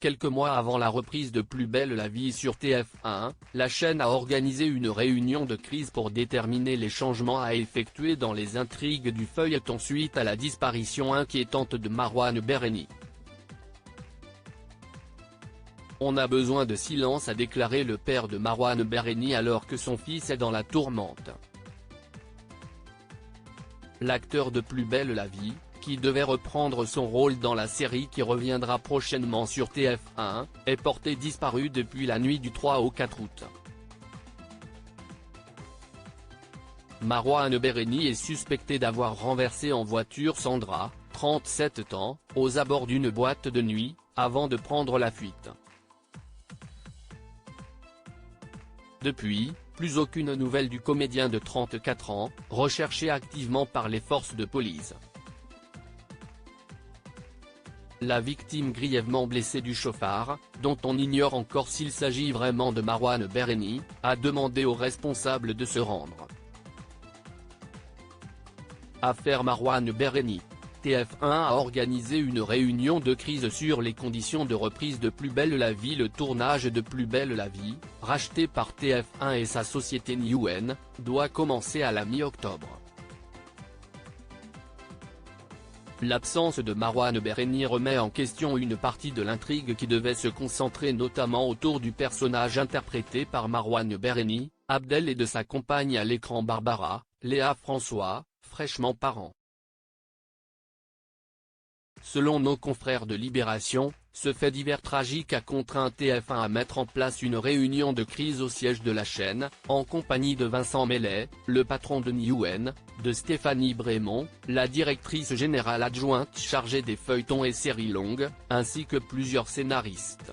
Quelques mois avant la reprise de Plus belle la vie sur TF1, la chaîne a organisé une réunion de crise pour déterminer les changements à effectuer dans les intrigues du feuilleton suite à la disparition inquiétante de Marouane Berreni. On a besoin de silence, a déclaré le père de Marouane Berreni alors que son fils est dans la tourmente. L'acteur de Plus belle la vie, qui devait reprendre son rôle dans la série qui reviendra prochainement sur TF1, est porté disparu depuis la nuit du 3 au 4 août. Marouane Berreni est suspecté d'avoir renversé en voiture Sandra, 37 ans, aux abords d'une boîte de nuit, avant de prendre la fuite. Depuis, plus aucune nouvelle du comédien de 34 ans, recherché activement par les forces de police. La victime grièvement blessée du chauffard, dont on ignore encore s'il s'agit vraiment de Marouane Berreni, a demandé aux responsables de se rendre. Affaire Marouane Berreni. TF1 a organisé une réunion de crise sur les conditions de reprise de Plus belle la vie. Le tournage de Plus belle la vie, racheté par TF1 et sa société Newen, doit commencer à la mi-octobre. L'absence de Marouane Berreni remet en question une partie de l'intrigue qui devait se concentrer notamment autour du personnage interprété par Marouane Berreni, Abdel, et de sa compagne à l'écran Barbara, Léa François, fraîchement parent. Selon nos confrères de Libération, ce fait divers tragique a contraint TF1 à mettre en place une réunion de crise au siège de la chaîne, en compagnie de Vincent Mellet, le patron de Newen, de Stéphanie Brémond, la directrice générale adjointe chargée des feuilletons et séries longues, ainsi que plusieurs scénaristes.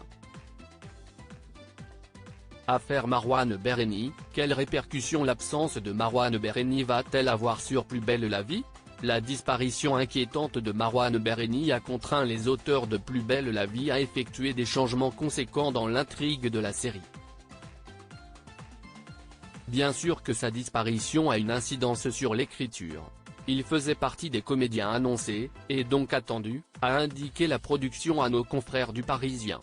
Affaire Marouane Berreni, quelles répercussions l'absence de Marouane Berreni va-t-elle avoir sur Plus belle la vie ? La disparition inquiétante de Marouane Berreni a contraint les auteurs de Plus belle la vie à effectuer des changements conséquents dans l'intrigue de la série. Bien sûr que sa disparition a une incidence sur l'écriture. Il faisait partie des comédiens annoncés, et donc attendus, a indiqué la production à nos confrères du Parisien.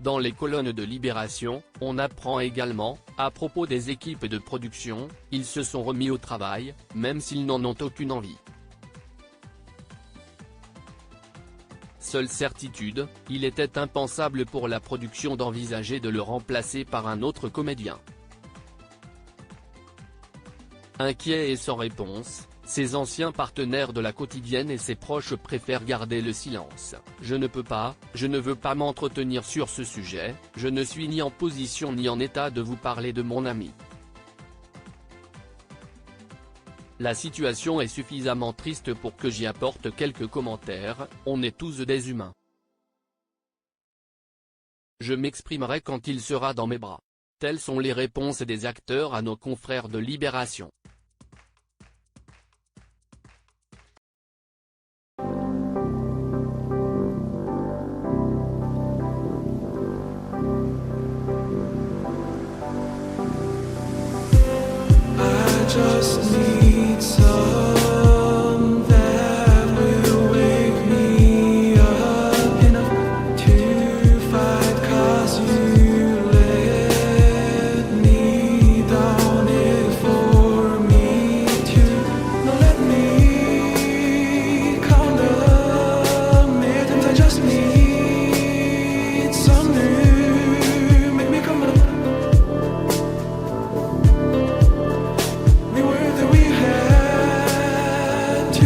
Dans les colonnes de Libération, on apprend également, à propos des équipes de production, ils se sont remis au travail, même s'ils n'en ont aucune envie. Seule certitude, il était impensable pour la production d'envisager de le remplacer par un autre comédien. Inquiets et sans réponse, ses anciens partenaires de la quotidienne et ses proches préfèrent garder le silence. Je ne veux pas m'entretenir sur ce sujet, je ne suis ni en position ni en état de vous parler de mon ami. La situation est suffisamment triste pour que j'y apporte quelques commentaires, on est tous des humains. Je m'exprimerai quand il sera dans mes bras. Telles sont les réponses des acteurs à nos confrères de Libération. Just need some that will wake me up enough to fight, 'cause you let me down it for me to not let me calm the midnight. I just need some new, make me come up. We had to